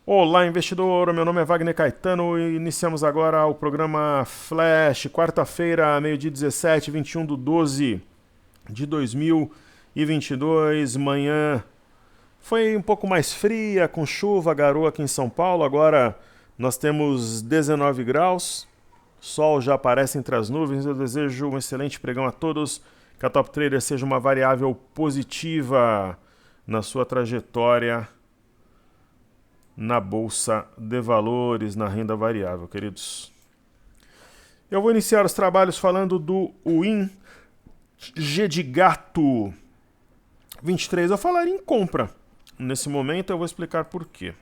Olá, investidor! Meu nome é Wagner Caetano e iniciamos agora o programa Flash, quarta-feira, meio-dia 17, 21/12 de 2022. Manhã foi um pouco mais fria, com chuva, garoa aqui em São Paulo. Agora nós temos 19 graus, sol já aparece entre as nuvens. Eu desejo um excelente pregão a todos, que a Top Trader seja uma variável positiva na sua trajetória na bolsa de valores, na renda variável, queridos. Eu vou iniciar os trabalhos falando do Win G de gato 23. Eu falaria em compra. Nesse momento eu vou explicar por quê.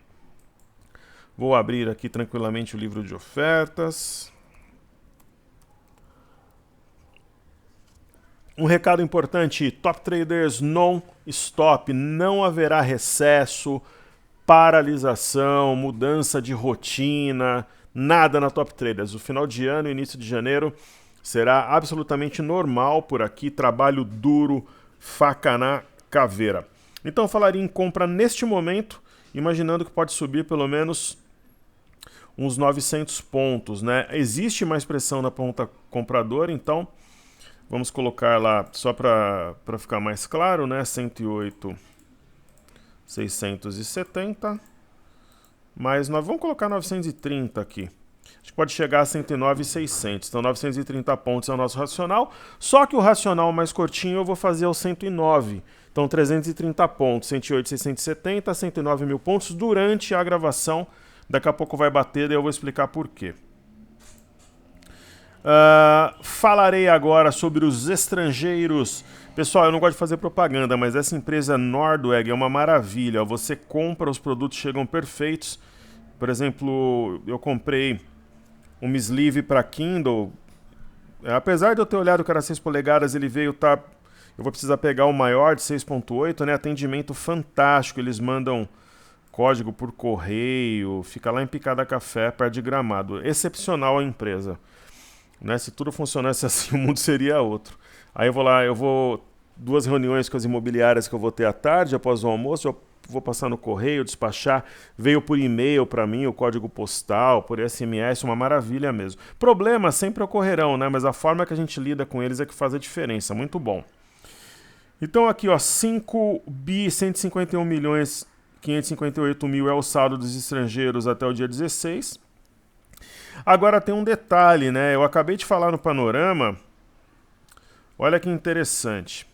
Vou abrir aqui tranquilamente o livro de ofertas. Um recado importante, Top Traders non-stop, não haverá recesso, paralisação, mudança de rotina, nada na Top Traders. O final de ano e início de janeiro será absolutamente normal por aqui, trabalho duro, faca na caveira. Então eu falaria em compra neste momento, imaginando que pode subir pelo menos uns 900 pontos, né? Existe mais pressão na ponta compradora, então vamos colocar lá, só para ficar mais claro, né? 108,670, mas nós vamos colocar 930 aqui. A gente pode chegar a 109,600. Então 930 pontos é o nosso racional. Só que o racional mais curtinho eu vou fazer ao 109. Então 330 pontos, 108,670, 109 mil pontos durante a gravação. Daqui a pouco vai bater, daí eu vou explicar por quê. Falarei agora sobre os estrangeiros. Pessoal, eu não gosto de fazer propaganda, mas essa empresa Nordweg é uma maravilha. Você compra, os produtos chegam perfeitos. Por exemplo, eu comprei um sleeve para Kindle. Apesar de eu ter olhado o cara 6 polegadas, ele veio, tá... Eu vou precisar pegar o maior de 6.8, né? Atendimento fantástico. Eles mandam código por correio, fica lá em Picada Café, perto de Gramado. Excepcional a empresa. Né? Se tudo funcionasse assim, o mundo seria outro. Aí eu vou lá, duas reuniões com as imobiliárias que eu vou ter à tarde, após o almoço, eu vou passar no correio, despachar, veio por e-mail para mim, o código postal, por SMS, uma maravilha mesmo. Problemas sempre ocorrerão, né? Mas a forma que a gente lida com eles é que faz a diferença, muito bom. Então aqui, ó, 5 bi 151 milhões 558 mil é o saldo dos estrangeiros até o dia 16. Agora tem um detalhe, né? Eu acabei de falar no panorama. Olha que interessante.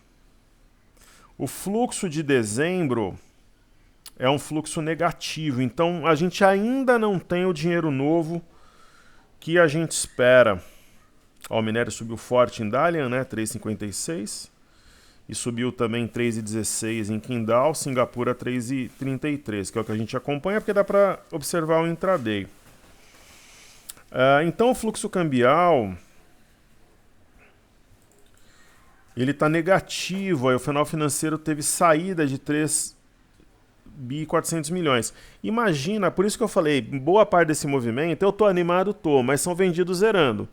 O fluxo de dezembro é um fluxo negativo. Então a gente ainda não tem o dinheiro novo que a gente espera. Ó, o minério subiu forte em Dalian, né? 3,56. E subiu também 3,16 em Qingdao, Singapura 3,33, que é o que a gente acompanha, porque dá para observar o intraday. Então o fluxo cambial ele está negativo. Aí o final financeiro teve saída de 3 bi 400 milhões. Imagina, por isso que eu falei, boa parte desse movimento, eu tô animado, mas são vendidos zerando.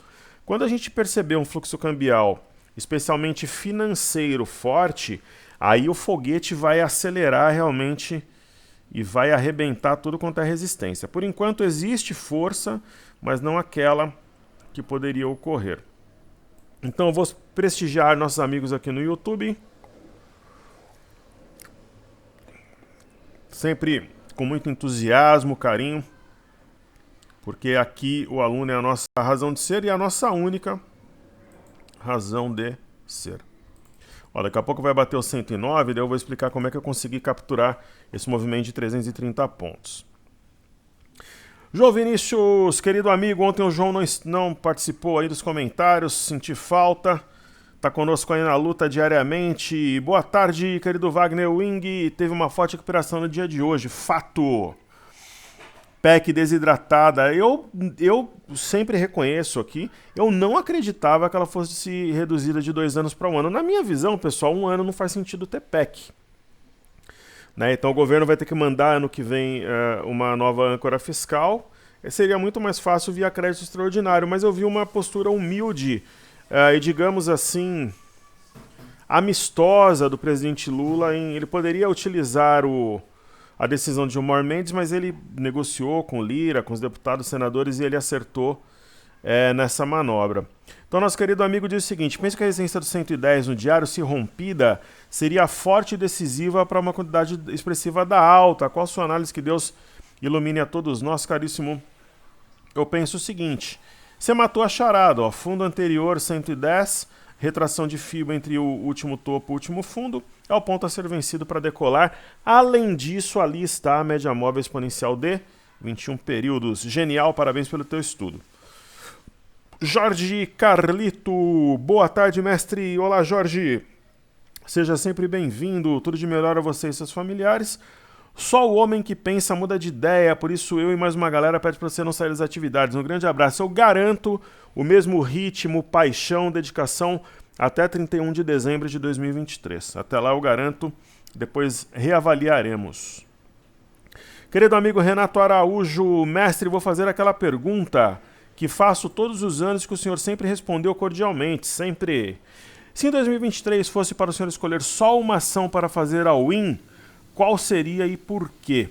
Quando a gente perceber um fluxo cambial, especialmente financeiro, forte, aí o foguete vai acelerar realmente e vai arrebentar tudo quanto é resistência. Por enquanto existe força, mas não aquela que poderia ocorrer. Então eu vou prestigiar nossos amigos aqui no YouTube. Sempre com muito entusiasmo, carinho, porque aqui o aluno é a nossa razão de ser e a nossa única razão de ser. Ó, daqui a pouco vai bater o 109, daí eu vou explicar como é que eu consegui capturar esse movimento de 330 pontos. João Vinícius, querido amigo, ontem o João não participou aí dos comentários, senti falta, tá conosco aí na luta diariamente. Boa tarde, querido Wagner Wing, teve uma forte recuperação no dia de hoje, fato. PEC desidratada, eu sempre reconheço aqui, eu não acreditava que ela fosse reduzida de 2 anos para 1 ano. Na minha visão, pessoal, 1 ano não faz sentido ter PEC. Né? Então o governo vai ter que mandar ano que vem uma nova âncora fiscal. Seria muito mais fácil via crédito extraordinário, mas eu vi uma postura humilde e, digamos assim, amistosa do presidente Lula. Ele poderia utilizar a decisão de Gilmar Mendes, mas ele negociou com Lira, com os deputados, senadores, e ele acertou nessa manobra. Então, nosso querido amigo diz o seguinte: penso que a resistência do 110 no diário, se rompida, seria forte e decisiva para uma quantidade expressiva da alta. Qual a sua análise? Que Deus ilumine a todos nós, caríssimo. Eu penso o seguinte: você matou a charada, ó, fundo anterior 110, retração de FIBA entre o último topo e o último fundo, é o ponto a ser vencido para decolar. Além disso, ali está a média móvel exponencial de 21 períodos. Genial, parabéns pelo teu estudo. Jorge Carlito, boa tarde, mestre. Olá, Jorge. Seja sempre bem-vindo, tudo de melhor a você e seus familiares. Só o homem que pensa muda de ideia, por isso eu e mais uma galera pede para você não sair das atividades. Um grande abraço. Eu garanto o mesmo ritmo, paixão, dedicação até 31 de dezembro de 2023. Até lá eu garanto, depois reavaliaremos. Querido amigo Renato Araújo, mestre, vou fazer aquela pergunta que faço todos os anos que o senhor sempre respondeu cordialmente, sempre. Se em 2023 fosse para o senhor escolher só uma ação para fazer all-in, qual seria e por quê?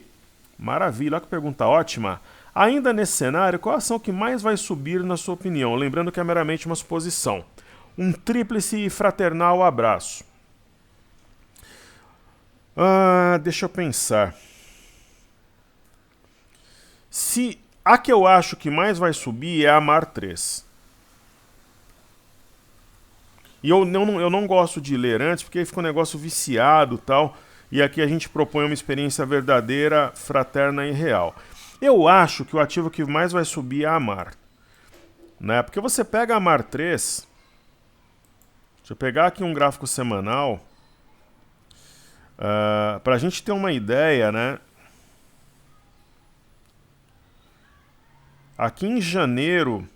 Maravilha, olha que pergunta ótima. Ainda nesse cenário, qual a ação que mais vai subir na sua opinião? Lembrando que é meramente uma suposição. Um tríplice e fraternal abraço. Deixa eu pensar. A que eu acho que mais vai subir é a Mar 3. E eu não gosto de ler antes, porque aí fica um negócio viciado e tal. E aqui a gente propõe uma experiência verdadeira, fraterna e real. Eu acho que o ativo que mais vai subir é a Mar. Né? Porque você pega a Mar 3... Deixa eu pegar aqui um gráfico semanal. Para a gente ter uma ideia, né? Aqui em janeiro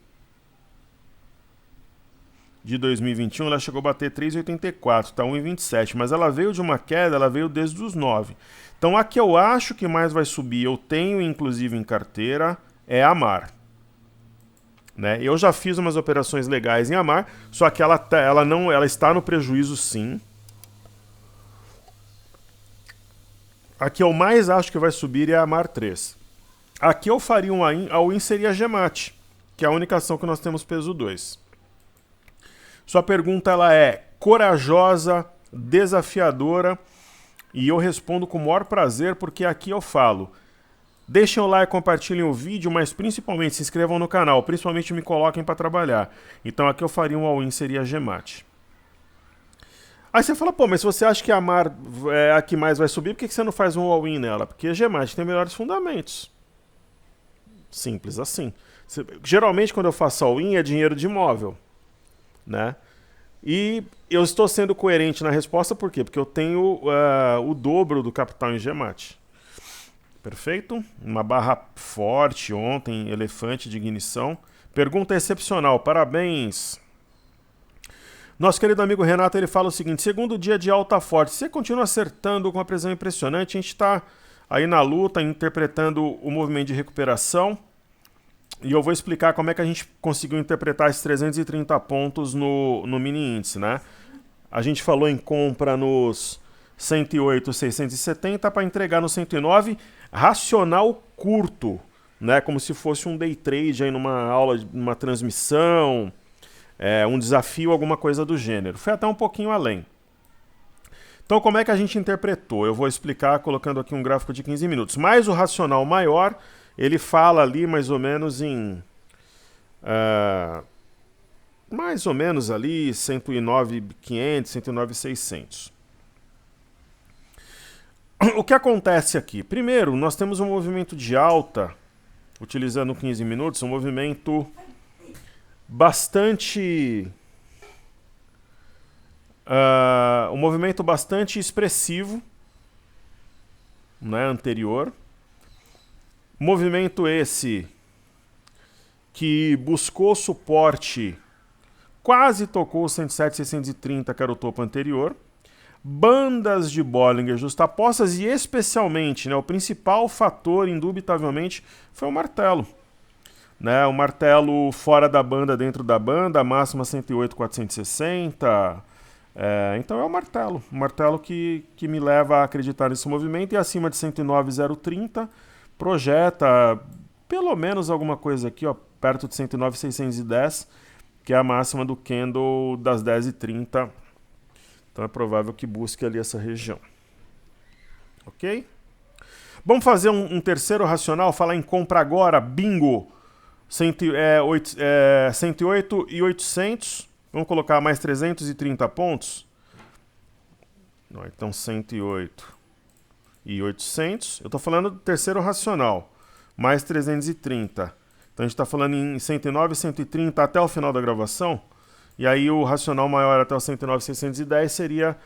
de 2021, ela chegou a bater 3,84, tá 1,27, mas ela veio de uma queda, ela veio desde os 9. Então a que eu acho que mais vai subir, eu tenho inclusive em carteira, é a Mar. Né? Eu já fiz umas operações legais em Amar, só que ela está no prejuízo sim. A que eu mais acho que vai subir é a Amar 3. Aqui eu faria um all-in seria a Gemat, que é a única ação que nós temos peso 2. Sua pergunta ela é corajosa, desafiadora, e eu respondo com o maior prazer, porque aqui eu falo. Deixem o like, compartilhem o vídeo, mas principalmente se inscrevam no canal, principalmente me coloquem para trabalhar. Então aqui eu faria um all-in, seria a Gemat. Aí você fala, pô, mas se você acha que a Mar é a que mais vai subir, por que você não faz um all-in nela? Porque a Gemat tem melhores fundamentos. Simples assim. Geralmente quando eu faço all-in é dinheiro de imóvel, né? E eu estou sendo coerente na resposta, por quê? Porque eu tenho o dobro do capital em Gemat. Perfeito? Uma barra forte ontem, elefante de ignição. Pergunta excepcional, parabéns. Nosso querido amigo Renato, ele fala o seguinte: segundo dia de alta forte, você continua acertando com uma precisão impressionante, a gente está aí na luta, interpretando o movimento de recuperação, e eu vou explicar como é que a gente conseguiu interpretar esses 330 pontos no mini índice, né? A gente falou em compra nos 108, 670 para entregar no 109, racional curto, né? Como se fosse um day trade aí numa aula, numa transmissão, um desafio, alguma coisa do gênero. Foi até um pouquinho além. Então, como é que a gente interpretou? Eu vou explicar colocando aqui um gráfico de 15 minutos. Mas o racional maior, ele fala ali mais ou menos em... mais ou menos ali 109.500, 109.600. O que acontece aqui? Primeiro, nós temos um movimento de alta, utilizando 15 minutos, um movimento bastante... um movimento bastante expressivo, né, anterior. Movimento esse que buscou suporte, quase tocou o 107,630, que era o topo anterior. Bandas de Bollinger justapostas e especialmente, né, o principal fator, indubitavelmente, foi o martelo. Né, o martelo fora da banda, dentro da banda, a máxima 108,460... Então é o martelo que me leva a acreditar nesse movimento, e acima de 109,030 projeta pelo menos alguma coisa aqui, ó, perto de 109,610, que é a máxima do candle das 10h30. Então é provável que busque ali essa região. Ok? Vamos fazer um terceiro racional, falar em compra agora, bingo! 108,800, vamos colocar mais 330 pontos. Então 108,800, eu estou falando do terceiro racional, mais 330. Então a gente está falando em 109, 130 até o final da gravação. E aí o racional maior até o 109,610 seria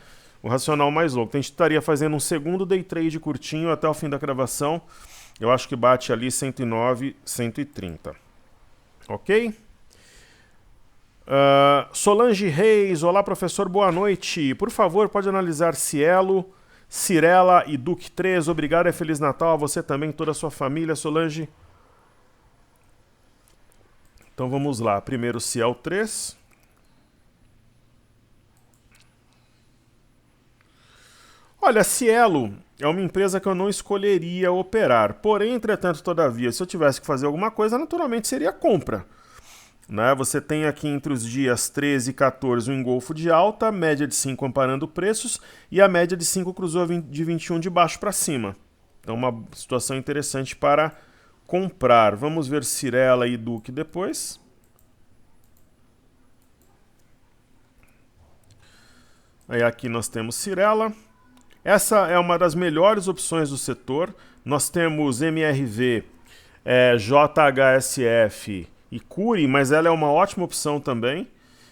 o racional mais longo. Então a gente estaria fazendo um segundo day trade curtinho até o fim da gravação. Eu acho que bate ali 109, 130. Ok? Solange Reis, olá professor, boa noite. Por favor, pode analisar Cielo, Cirela e Duque 3. Obrigado e Feliz Natal a você também e toda a sua família, Solange. Então vamos lá. Primeiro Ciel 3. Olha, Cielo é uma empresa que eu não escolheria operar. Porém, entretanto, todavia, se eu tivesse que fazer alguma coisa, naturalmente seria compra. Né? Você tem aqui entre os dias 13 e 14 um engolfo de alta, média de 5 amparando preços, e a média de 5 cruzou de 21 de baixo para cima. Então uma situação interessante para comprar. Vamos ver Cirela e Duque depois. Aí aqui nós temos Cirela. Essa é uma das melhores opções do setor. Nós temos MRV, JHSF e Cury, mas ela é uma ótima opção também.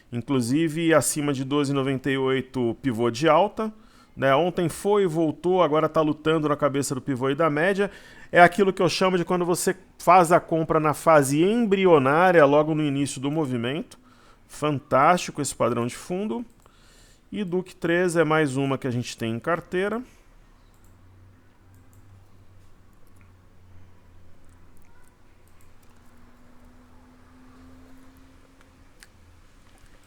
Inclusive acima de 12,98 pivô de alta. Né? Ontem foi e voltou, agora está lutando na cabeça do pivô e da média. É aquilo que eu chamo de quando você faz a compra na fase embrionária, logo no início do movimento. Fantástico esse padrão de fundo. E Duque 3 é mais uma que a gente tem em carteira.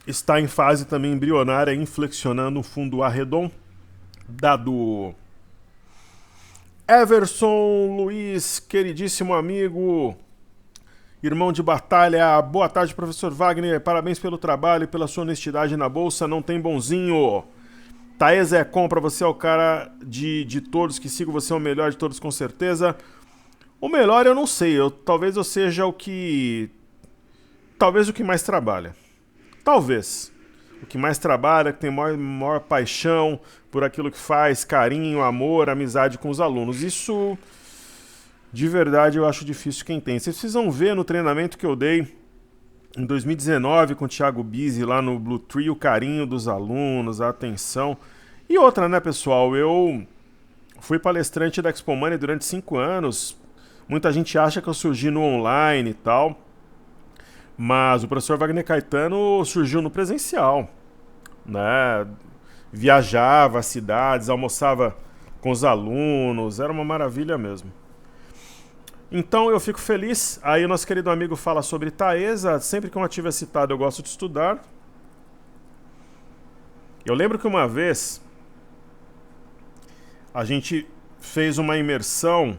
Está em fase também embrionária, inflexionando um fundo arredondado. Everson Luiz, queridíssimo amigo, irmão de batalha, boa tarde, professor Wagner, parabéns pelo trabalho e pela sua honestidade na bolsa, não tem bonzinho. Taes é compra, você é o cara de todos que sigo, você é o melhor de todos com certeza. O melhor eu não sei, talvez eu seja o que mais trabalha. Talvez. O que mais trabalha, que tem maior paixão por aquilo que faz, carinho, amor, amizade com os alunos. Isso, de verdade, eu acho difícil quem tem. Vocês precisam ver no treinamento que eu dei em 2019 com o Thiago Bizzi lá no Blue Tree, o carinho dos alunos, a atenção. E outra, né, pessoal? Eu fui palestrante da Expo Money durante 5 anos. Muita gente acha que eu surgi no online e tal. Mas o professor Wagner Caetano surgiu no presencial, né? Viajava às cidades, almoçava com os alunos, era uma maravilha mesmo. Então eu fico feliz. Aí o nosso querido amigo fala sobre Taesa. Sempre que uma ativa é citada eu gosto de estudar. Eu lembro que uma vez a gente fez uma imersão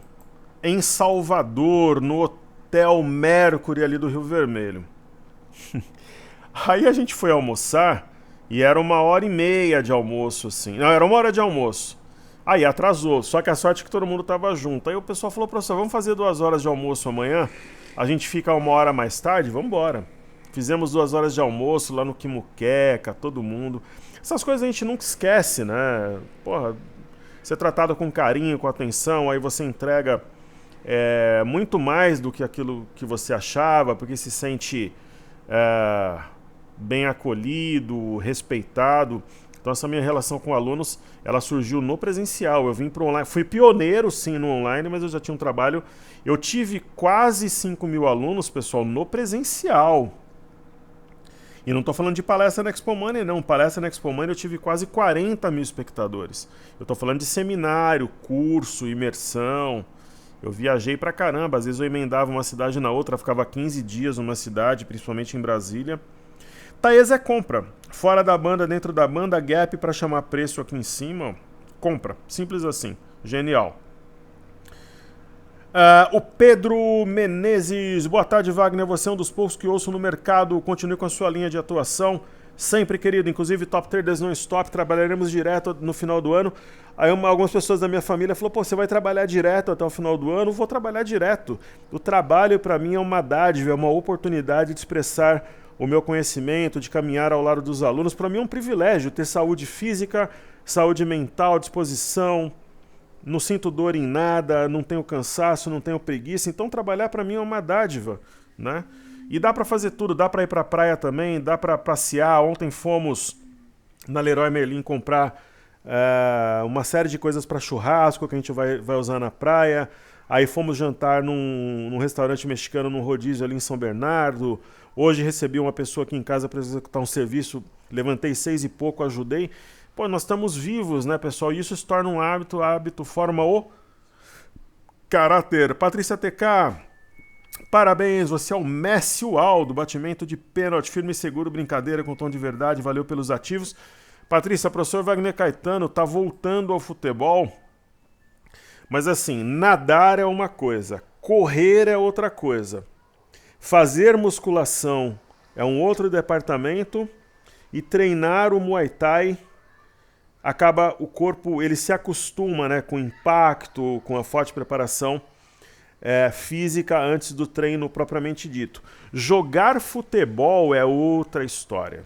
em Salvador, no Hotel Mercury ali do Rio Vermelho. Aí a gente foi almoçar e era 1h30 de almoço, assim. Não, era 1 hora de almoço. Aí atrasou, só que a sorte é que todo mundo tava junto. Aí o pessoal falou, professor, vamos fazer 2 horas de almoço amanhã? A gente fica 1 hora mais tarde? Vamos embora. Fizemos 2 horas de almoço lá no Quimuqueca, todo mundo. Essas coisas a gente nunca esquece, né? Porra, ser tratado com carinho, com atenção, aí você entrega muito mais do que aquilo que você achava, porque se sente bem acolhido, respeitado. Então essa minha relação com alunos, ela surgiu no presencial. Eu vim para o online, fui pioneiro sim no online, mas eu já tinha um trabalho. Eu tive quase 5.000 alunos, pessoal, no presencial. E não estou falando de palestra na Expo Money, não. Palestra na Expo Money eu tive quase 40.000 espectadores. Eu estou falando de seminário, curso, imersão. Eu viajei pra caramba, às vezes eu emendava uma cidade na outra, ficava 15 dias numa cidade, principalmente em Brasília. Taesa é compra. Fora da banda, dentro da banda, gap para chamar preço aqui em cima, compra. Simples assim. Genial. O Pedro Menezes. Boa tarde, Wagner. Você é um dos poucos que ouço no mercado. Continue com a sua linha de atuação. Sempre, querido. Inclusive, Top Traders não stop. Trabalharemos direto no final do ano. Aí algumas pessoas da minha família falaram, pô, você vai trabalhar direto até o final do ano? Vou trabalhar direto. O trabalho, para mim, é uma dádiva, é uma oportunidade de expressar o meu conhecimento, de caminhar ao lado dos alunos. Para mim é um privilégio ter saúde física, saúde mental, disposição. Não sinto dor em nada, não tenho cansaço, não tenho preguiça. Então trabalhar para mim é uma dádiva, né? E dá para fazer tudo, dá para ir para a praia também, dá para passear. Ontem fomos na Leroy Merlin comprar uma série de coisas para churrasco que a gente vai usar na praia. Aí fomos jantar num restaurante mexicano, num rodízio ali em São Bernardo. Hoje recebi uma pessoa aqui em casa para executar um serviço, levantei 6 e pouco, ajudei. Pô, nós estamos vivos, né, pessoal? E isso se torna um hábito forma o caráter. Patrícia TK, parabéns, você é o Messi Aldo, batimento de pênalti, firme e seguro, brincadeira com tom de verdade, valeu pelos ativos. Patrícia, professor Wagner Caetano tá voltando ao futebol, mas assim, nadar é uma coisa, correr é outra coisa, fazer musculação é um outro departamento e treinar o Muay Thai acaba o corpo, ele se acostuma, né, com o impacto, com a forte preparação física antes do treino propriamente dito. Jogar futebol é outra história,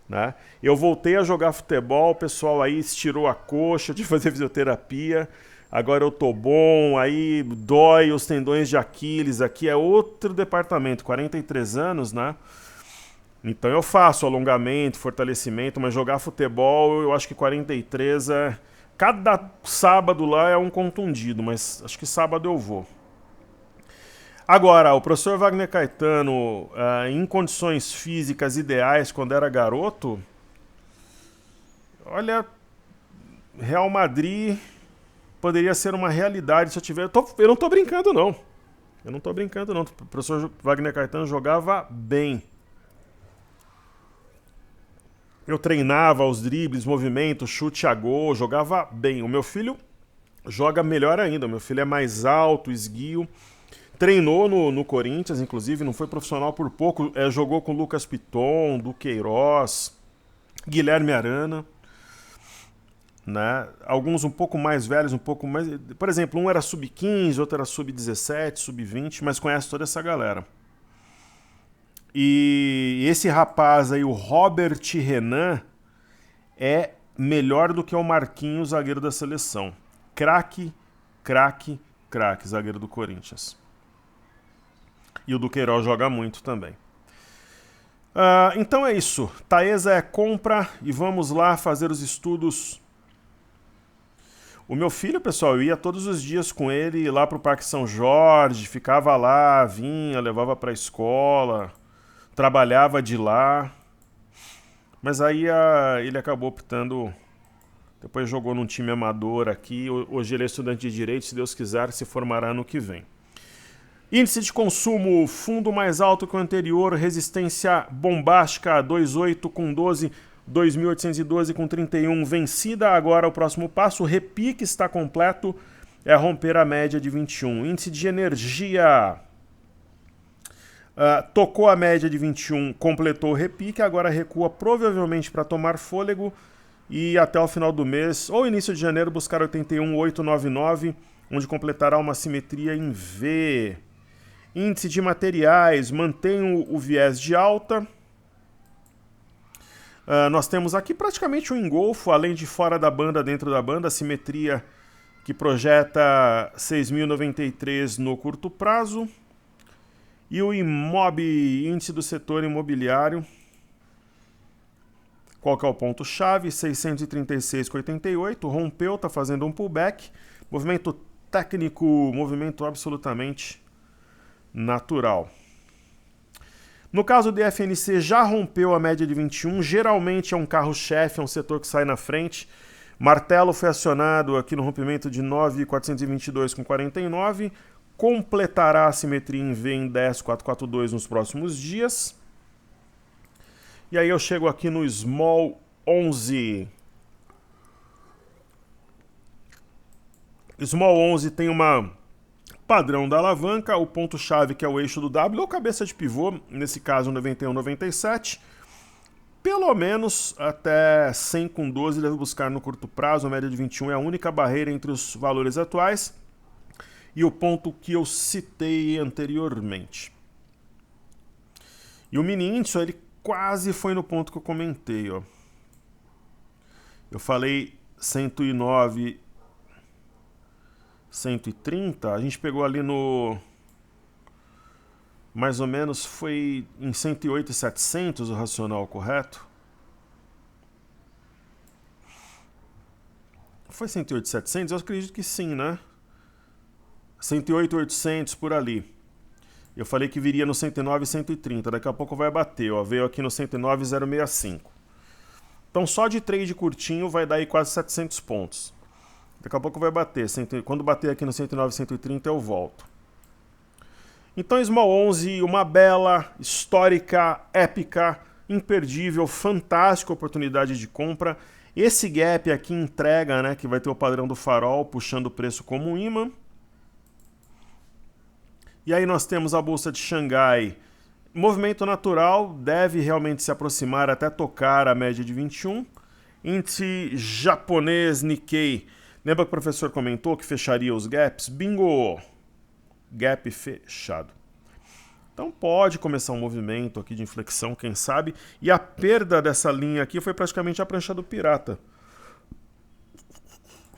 né? Eu voltei a jogar futebol, o pessoal aí estirou a coxa de fazer fisioterapia, agora eu tô bom, aí dói os tendões de Aquiles, aqui é outro departamento, 43 anos, né? Então eu faço alongamento, fortalecimento, mas jogar futebol eu acho que 43 é... Cada sábado lá é um contundido, mas acho que sábado eu vou. Agora, o professor Wagner Caetano, em condições físicas ideais quando era garoto, olha, Real Madrid poderia ser uma realidade se eu tiver... Eu não tô brincando, não. Eu não tô brincando, não. O professor Wagner Caetano jogava bem. Eu treinava os dribles, movimentos, chute a gol, jogava bem. O meu filho joga melhor ainda. O meu filho é mais alto, esguio. Treinou no Corinthians, inclusive, não foi profissional por pouco. Jogou com Lucas Piton, Duqueiroz, Guilherme Arana. Né? Alguns um pouco mais velhos, um pouco mais... Por exemplo, um era sub-15, outro era sub-17, sub-20, mas conhece toda essa galera. E esse rapaz aí, o Robert Renan, é melhor do que o Marquinhos, zagueiro da seleção. Craque, craque, craque, zagueiro do Corinthians. E o Duqueiroz joga muito também. Então é isso. Taesa é compra e vamos lá fazer os estudos. O meu filho, pessoal, eu ia todos os dias com ele lá pro Parque São Jorge, ficava lá, vinha, levava pra escola... Trabalhava de lá, mas aí ele acabou optando, depois jogou num time amador aqui, hoje ele é estudante de Direito, se Deus quiser, se formará no que vem. Índice de consumo, fundo mais alto que o anterior, resistência bombástica, 2.8 com 12, 2.812 com 31, vencida agora o próximo passo, o repique está completo, é romper a média de 21. Índice de energia... tocou a média de 21, completou o repique, agora recua provavelmente para tomar fôlego e até o final do mês, ou início de janeiro, buscar 81,899, onde completará uma simetria em V. Índice de materiais, mantém o viés de alta. Nós temos aqui praticamente um engolfo, além de fora da banda, dentro da banda, a simetria que projeta 6.093 no curto prazo. E o IMOB, índice do setor imobiliário, qual que é o ponto-chave? 636,88, rompeu, está fazendo um pullback, movimento técnico, movimento absolutamente natural. No caso do FNC, já rompeu a média de 21, geralmente é um carro-chefe, é um setor que sai na frente. Martelo foi acionado aqui no rompimento de 9.422,49, completará a simetria em V em 10,442 nos próximos dias. E aí eu chego aqui no Small 11. Small 11 tem uma padrão da alavanca, o ponto-chave que é o eixo do W, ou cabeça de pivô, nesse caso 91, 97. Pelo menos até 100 com 12 deve buscar no curto prazo, a média de 21 é a única barreira entre os valores atuais e o ponto que eu citei anteriormente. E o mini índice, ele quase foi no ponto que eu comentei, ó. Eu falei 109, 130, a gente pegou ali no... mais ou menos foi em 108,700 o racional, correto? Foi 108,700? Eu acredito que sim, né? 108,800 por ali. Eu falei que viria no 109,130, daqui a pouco vai bater, ó. Veio aqui no 109,065. Então só de trade curtinho vai dar aí quase 700 pontos. Daqui a pouco vai bater. Quando bater aqui no 109,130 eu volto. Então Small 11, uma bela, histórica, épica, imperdível, fantástica oportunidade de compra. Esse gap aqui entrega, né, que vai ter o padrão do farol puxando o preço como um imã. E aí nós temos a bolsa de Xangai. Movimento natural, deve realmente se aproximar até tocar a média de 21. Índice japonês Nikkei. Lembra que o professor comentou que fecharia os gaps? Bingo! Gap fechado. Então pode começar um movimento aqui de inflexão, quem sabe. E a perda dessa linha aqui foi praticamente a prancha do pirata.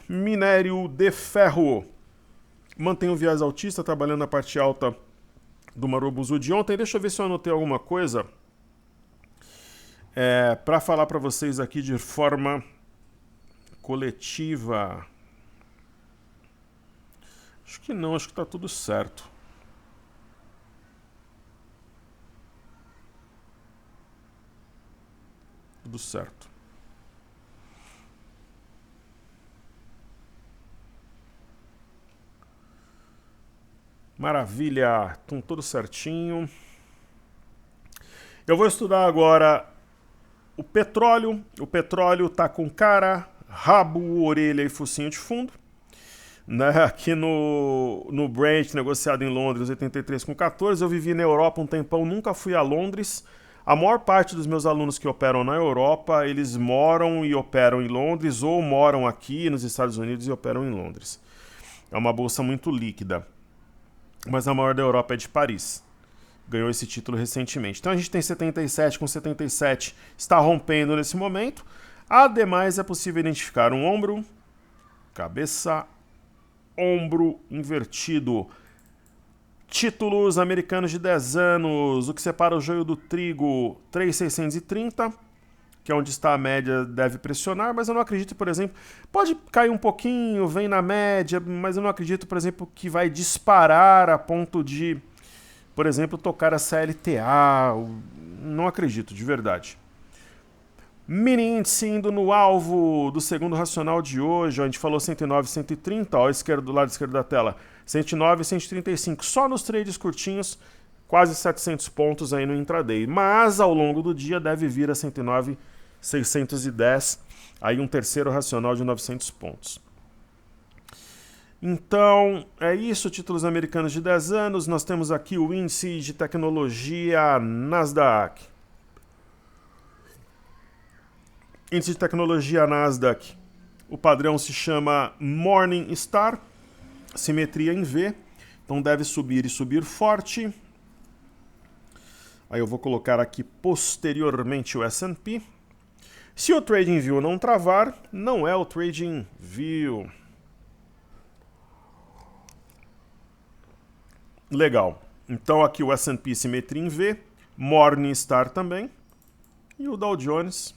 Minério de ferro. Mantém o viés altista, trabalhando na parte alta do Marubozu de ontem. Deixa eu ver se eu anotei alguma coisa para falar para vocês aqui de forma coletiva. Acho que não, acho que está tudo certo. Tudo certo. Maravilha, estão tudo certinho. Eu vou estudar agora o petróleo. O petróleo está com cara, rabo, orelha e focinho de fundo. Né? Aqui no Brent, negociado em Londres, 83,14. Eu vivi na Europa um tempão, nunca fui a Londres. A maior parte dos meus alunos que operam na Europa, eles moram e operam em Londres ou moram aqui nos Estados Unidos e operam em Londres. É uma bolsa muito líquida. Mas a maior da Europa é de Paris. Ganhou esse título recentemente. Então a gente tem 77 com 77, está rompendo nesse momento. Ademais, é possível identificar um ombro, cabeça, ombro invertido. Títulos americanos de 10 anos, o que separa o joio do trigo, 3,630, que é onde está a média, deve pressionar, mas eu não acredito, por exemplo, pode cair um pouquinho, vem na média, mas eu não acredito, por exemplo, que vai disparar a ponto de, por exemplo, tocar a CLTA, não acredito, de verdade. Mini índice indo no alvo do segundo racional de hoje, ó, a gente falou 109, 130, ó, do lado esquerdo da tela, 109 e 135, só nos trades curtinhos, quase 700 pontos aí no intraday, mas ao longo do dia deve vir a 109, 610, aí um terceiro racional de 900 pontos. Então, é isso, títulos americanos de 10 anos, nós temos aqui o índice de tecnologia Nasdaq. Índice de tecnologia Nasdaq, o padrão se chama Morningstar, simetria em V, então deve subir e subir forte. Aí eu vou colocar aqui posteriormente o S&P. Se o TradingView não travar, não é o TradingView. Legal. Então aqui o S&P simetria em V, Morningstar também, e o Dow Jones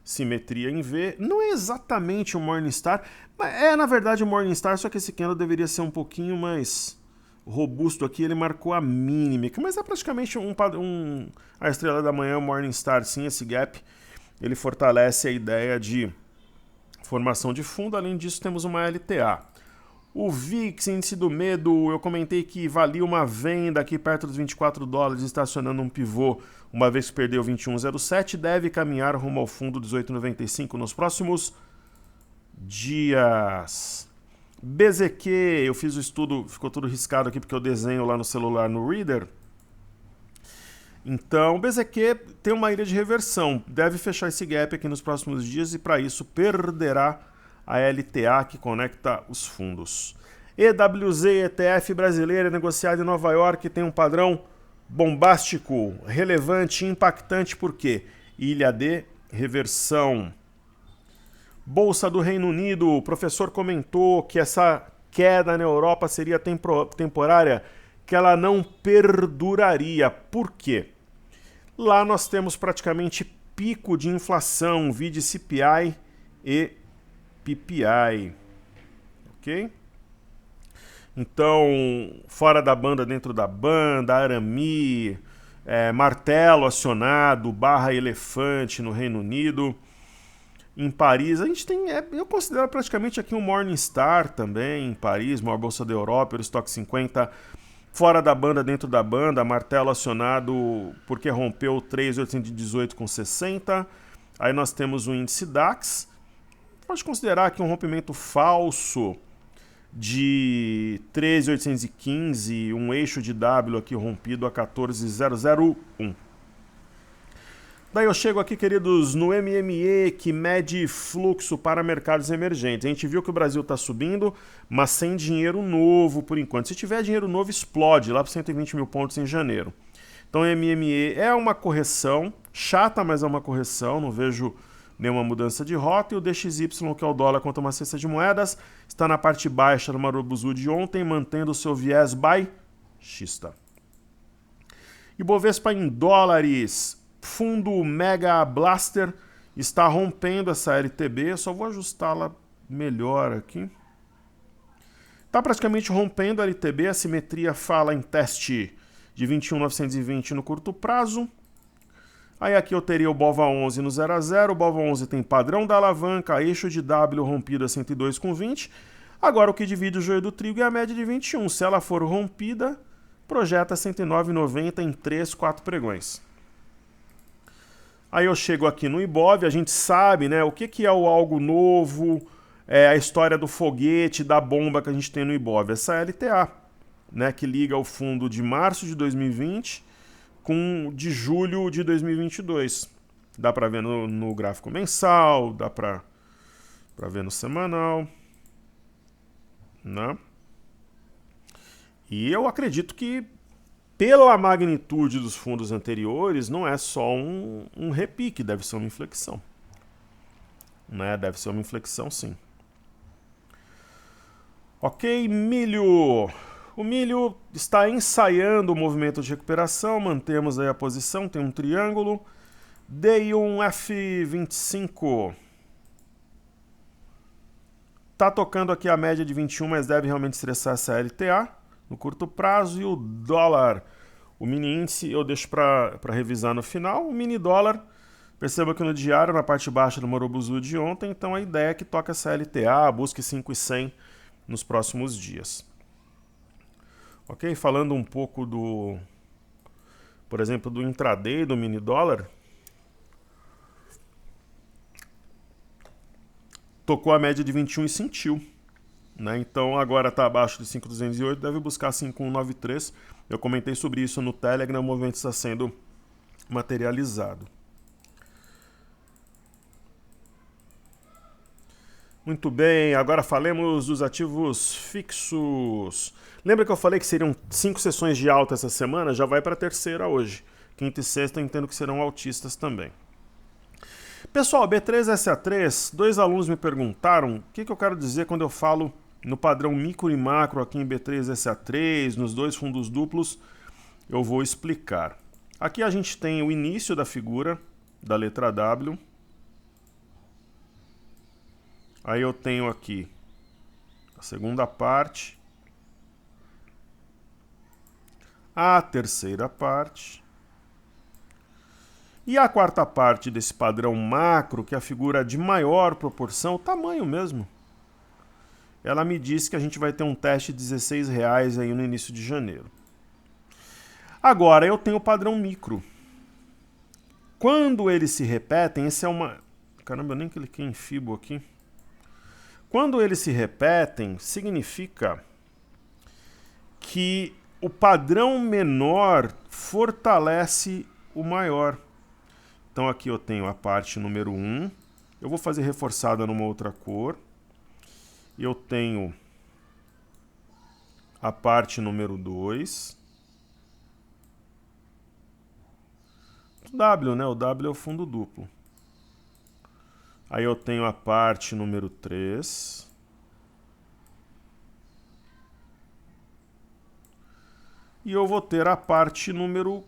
simetria em V. Não é exatamente o Morningstar, mas é na verdade o Morningstar, só que esse candle deveria ser um pouquinho mais robusto aqui, ele marcou a mínima, mas é praticamente a estrela da manhã, o Morningstar, sim, esse gap, ele fortalece a ideia de formação de fundo, além disso temos uma LTA. O VIX, índice do medo, eu comentei que valia uma venda aqui perto dos 24 dólares, estacionando um pivô, uma vez que perdeu 21,07, deve caminhar rumo ao fundo 18,95 nos próximos dias. BZQ, eu fiz o estudo, ficou tudo riscado aqui porque eu desenho lá no celular no Reader. Então, o BZQ tem uma ilha de reversão, deve fechar esse gap aqui nos próximos dias e para isso perderá a LTA que conecta os fundos. EWZ, ETF brasileira, negociado em Nova York, tem um padrão bombástico, relevante, impactante, por quê? Ilha de reversão. Bolsa do Reino Unido, o professor comentou que essa queda na Europa seria temporária, que ela não perduraria. Por quê? Lá nós temos praticamente pico de inflação, vide CPI e PPI. Ok? Então, fora da banda, dentro da banda, arame, martelo acionado, barra elefante no Reino Unido. Em Paris, a gente tem, eu considero praticamente aqui um Morningstar também, em Paris, maior bolsa da Europa, o Stock 50, fora da banda, dentro da banda, martelo acionado porque rompeu 3.818,60. Aí nós temos o índice DAX, pode considerar aqui um rompimento falso de 13.815, um eixo de W aqui rompido a 14.001. Daí eu chego aqui, queridos, no MME, que mede fluxo para mercados emergentes. A gente viu que o Brasil está subindo, mas sem dinheiro novo por enquanto. Se tiver dinheiro novo, explode lá para 120 mil pontos em janeiro. Então, MME é uma correção, chata, mas é uma correção, não vejo nenhuma mudança de rota. E o DXY, que é o dólar contra uma cesta de moedas, está na parte baixa do Marubuzu de ontem, mantendo o seu viés baixista. Ibovespa em dólares. Fundo Mega Blaster está rompendo essa LTB, eu só vou ajustá-la melhor aqui. Está praticamente rompendo a LTB, a simetria fala em teste de 21.920 no curto prazo. Aí aqui eu teria o BOVA11 no 0 a 0, o BOVA11 tem padrão da alavanca, eixo de W rompido a 102,20. Agora o que divide o joio do trigo é a média de 21, se ela for rompida, projeta 109,90 em 3, 4 pregões. Aí eu chego aqui no Ibov, a gente sabe, né, o que é o algo novo, a história do foguete, da bomba que a gente tem no Ibov. Essa LTA, né, que liga o fundo de março de 2020 com de julho de 2022. Dá para ver no gráfico mensal, dá para ver no semanal, né? E eu acredito que pela magnitude dos fundos anteriores, não é só um repique, deve ser uma inflexão. Né? Deve ser uma inflexão, sim. Ok, milho. O milho está ensaiando o movimento de recuperação, mantemos aí a posição, tem um triângulo. D1F25. Tá tocando aqui a média de 21, mas deve realmente estressar essa LTA no curto prazo. E o dólar, o mini índice, eu deixo para revisar no final. O mini dólar, perceba que no diário, na parte baixa do Marubuzu de ontem, então a ideia é que toque essa LTA, busque 5,100 nos próximos dias. Ok? Falando um pouco do, por exemplo, do intraday do mini dólar, tocou a média de 21 e sentiu. Né? Então agora está abaixo de 5.208, deve buscar 5.193. Eu comentei sobre isso no Telegram, o movimento está sendo materializado. Muito bem, agora falemos dos ativos fixos. Lembra que eu falei que seriam 5 sessões de alta essa semana? Já vai para a terceira hoje. Quinta e sexta eu entendo que serão altistas também. Pessoal, B3SA3, 2 alunos me perguntaram o que eu quero dizer quando eu falo no padrão micro e macro aqui em B3SA3, nos 2 fundos duplos, eu vou explicar. Aqui a gente tem o início da figura, da letra W. Aí eu tenho aqui a segunda parte, a terceira parte e a quarta parte desse padrão macro, que é a figura de maior proporção, o tamanho mesmo. ela me disse que a gente vai ter um teste de R$16 aí no início de janeiro. Agora, eu tenho o padrão micro. Quando eles se repetem, esse é uma... Caramba, eu nem cliquei em Fibo aqui. Quando eles se repetem, significa que o padrão menor fortalece o maior. Então aqui eu tenho a parte número 1. Eu vou fazer reforçada numa outra cor. Eu tenho a parte número 2. W, né? O W é o fundo duplo. Aí eu tenho a parte número 3. E eu vou ter a parte número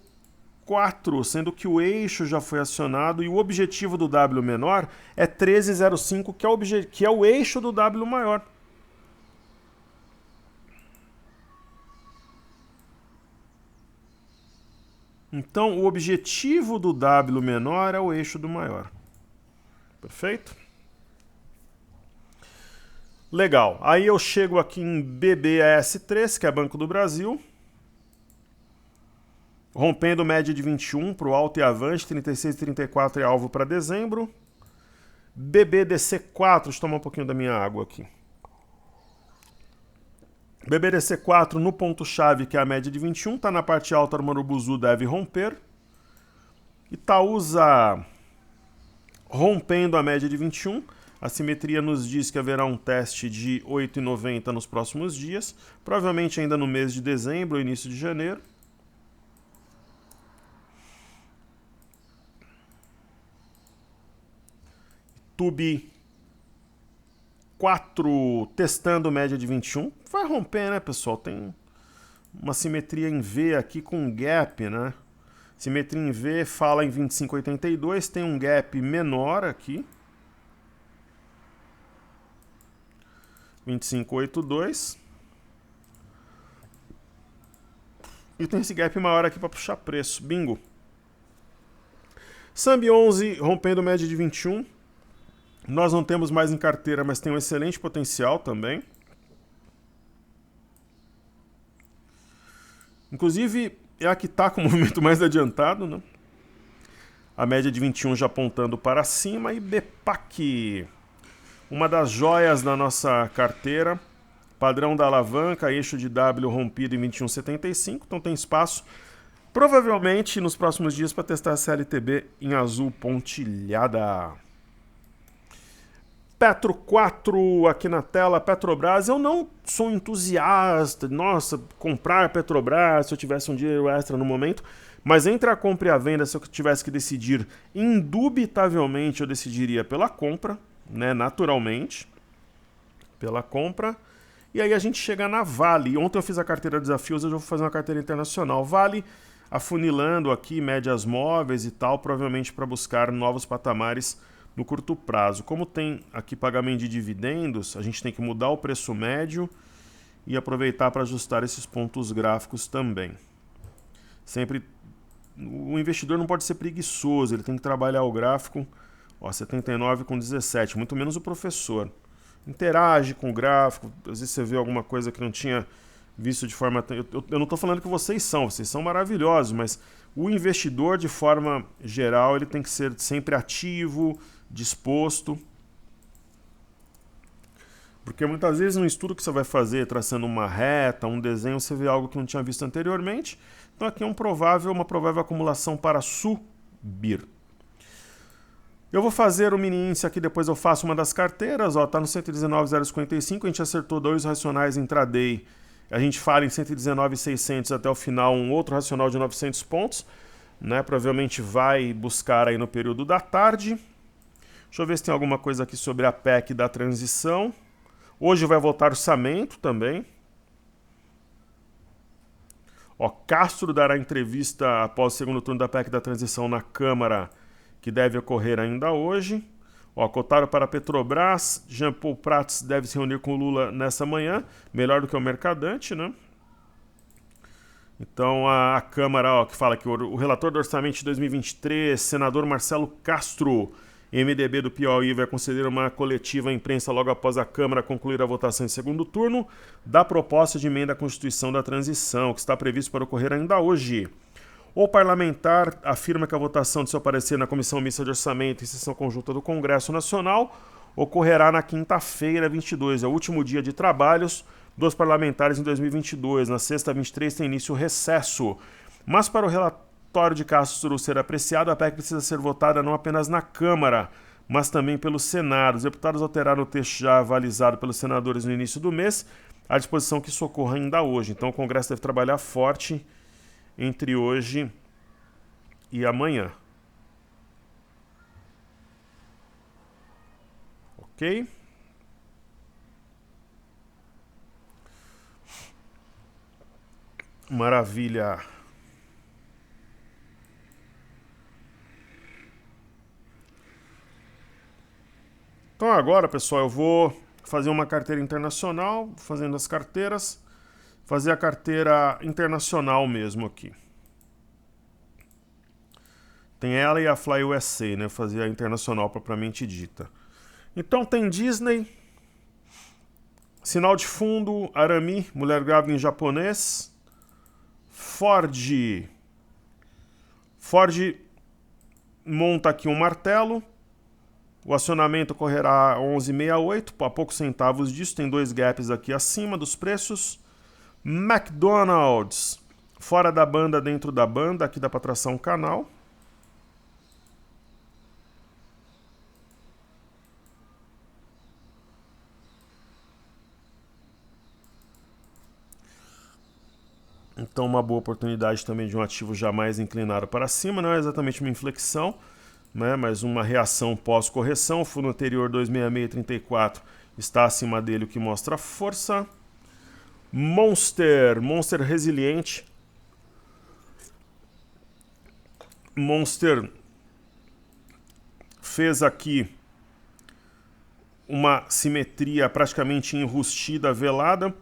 4, sendo que o eixo já foi acionado e o objetivo do W menor é 13,05, que é o eixo do W maior. Então, o objetivo do W menor é o eixo do maior. Perfeito? Legal. Aí eu chego aqui em BBAS3, que é Banco do Brasil. Rompendo média de 21 para o alto e avante, 36,34 é alvo para dezembro. BBDC4, deixa eu tomar um pouquinho da minha água aqui. BBDC4 no ponto-chave, que é a média de 21, está na parte alta, o Marubuzu deve romper. Itaúsa rompendo a média de 21. A simetria nos diz que haverá um teste de 8,90 nos próximos dias, provavelmente ainda no mês de dezembro ou início de janeiro. Tube 4 testando média de 21. Vai romper, né, pessoal? Tem uma simetria em V aqui com um gap, né? Simetria em V fala em 25,82. Tem um gap menor aqui. 25,82. E tem esse gap maior aqui para puxar preço. Bingo. Sambi 11 rompendo média de 21. Nós não temos mais em carteira, mas tem um excelente potencial também. Inclusive, é a que está com o movimento mais adiantado, né? A média de 21 já apontando para cima. E BPAC, uma das joias da nossa carteira. Padrão da alavanca, eixo de W rompido em 21,75. Então tem espaço, provavelmente, nos próximos dias para testar a CLTB em azul pontilhada. Petro 4 aqui na tela, Petrobras. Eu não sou entusiasta, nossa, comprar Petrobras se eu tivesse um dinheiro extra no momento, mas entre a compra e a venda, se eu tivesse que decidir, indubitavelmente eu decidiria pela compra, né, naturalmente, pela compra. E aí a gente chega na Vale. Ontem eu fiz a carteira de desafios, hoje eu vou fazer uma carteira internacional. Vale afunilando aqui médias móveis e tal, provavelmente para buscar novos patamares no curto prazo. Como tem aqui pagamento de dividendos, a gente tem que mudar o preço médio e aproveitar para ajustar esses pontos gráficos também. Sempre o investidor não pode ser preguiçoso, ele tem que trabalhar o gráfico, ó, 79 com 17, muito menos o professor. Interage com o gráfico, às vezes você vê alguma coisa que não tinha visto de forma... Eu não estou falando que vocês são maravilhosos, mas o investidor, de forma geral, ele tem que ser sempre ativo, disposto. Porque muitas vezes no estudo que você vai fazer, traçando uma reta, um desenho, você vê algo que não tinha visto anteriormente. Então aqui é uma provável acumulação para subir. Eu vou fazer o mini índice aqui, depois eu faço uma das carteiras, ó, tá no 119,055, a gente acertou dois racionais intraday. A gente fala em 119,600 até o final, um outro racional de 900 pontos, né? Provavelmente vai buscar aí no período da tarde. Deixa eu ver se tem alguma coisa aqui sobre a PEC da transição. Hoje vai votar orçamento também. Ó, Castro dará entrevista após o segundo turno da PEC da transição na Câmara, que deve ocorrer ainda hoje. Ó, cotaram para a Petrobras, Jean Paul Prats deve se reunir com o Lula nessa manhã, melhor do que o Mercadante, né? Então a Câmara, ó, que fala que o relator do orçamento de 2023, senador Marcelo Castro, MDB do Piauí vai conceder uma coletiva à imprensa logo após a Câmara concluir a votação em segundo turno da proposta de emenda à Constituição da Transição, que está previsto para ocorrer ainda hoje. O parlamentar afirma que a votação de seu parecer na Comissão Mista de Orçamento e Sessão Conjunta do Congresso Nacional ocorrerá na quinta-feira, 22, é o último dia de trabalhos dos parlamentares em 2022. Na sexta, 23, tem início o recesso. Mas para o relatório de Castro ser apreciado, a PEC precisa ser votada não apenas na Câmara, mas também pelo Senado. Os deputados alteraram o texto já avalizado pelos senadores no início do mês, à disposição que isso ocorra ainda hoje. Então o Congresso deve trabalhar forte entre hoje e amanhã. Ok? Maravilha. Então agora, pessoal, eu vou fazer uma carteira internacional, fazendo as carteiras, fazer a carteira internacional mesmo aqui. Tem ela e a Fly USA, né? Fazer a internacional propriamente dita. Então tem Disney, sinal de fundo, Arami, mulher grávida em japonês, Ford monta aqui um martelo. O acionamento ocorrerá a 11,68, a poucos centavos disso, tem 2 gaps aqui acima dos preços. McDonald's, fora da banda, dentro da banda, aqui dá para traçar um canal. Então uma boa oportunidade também de um ativo jamais inclinado para cima, não é exatamente uma inflexão, né, mas uma reação pós-correção. O fundo anterior 26634 está acima dele, o que mostra força. Monster resiliente. Monster fez aqui uma simetria praticamente enrustida, velada.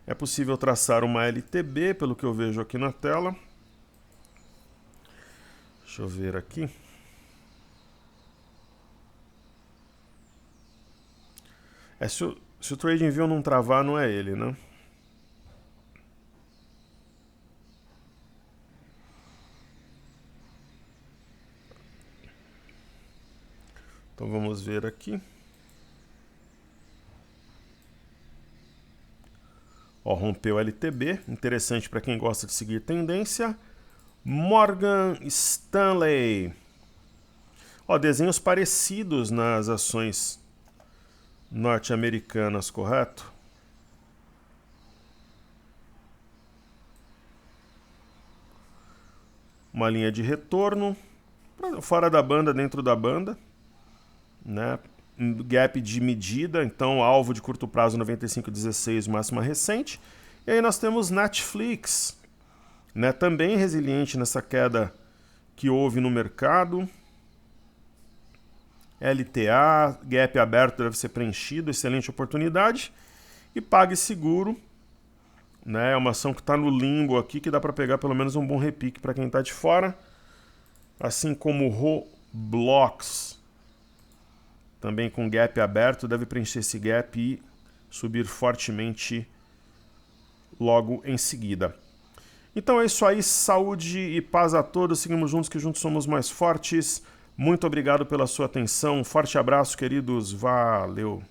É possível traçar uma LTB, pelo que eu vejo aqui na tela. Deixa eu ver aqui. Se o TradingView não travar, não é ele, né? Então vamos ver aqui. Ó, rompeu LTB, interessante para quem gosta de seguir tendência. Morgan Stanley. Ó, desenhos parecidos nas ações norte-americanas, correto? Uma linha de retorno, fora da banda, dentro da banda, né? Gap de medida, então alvo de curto prazo 95,16, máxima recente. E aí nós temos Netflix, né? Também resiliente nessa queda que houve no mercado. LTA, gap aberto deve ser preenchido, excelente oportunidade. E PagSeguro, né? É uma ação que está no limbo aqui, que dá para pegar pelo menos um bom repique para quem está de fora. Assim como Roblox, também com gap aberto, deve preencher esse gap e subir fortemente logo em seguida. Então é isso aí, saúde e paz a todos, seguimos juntos que juntos somos mais fortes. Muito obrigado pela sua atenção, um forte abraço, queridos, valeu!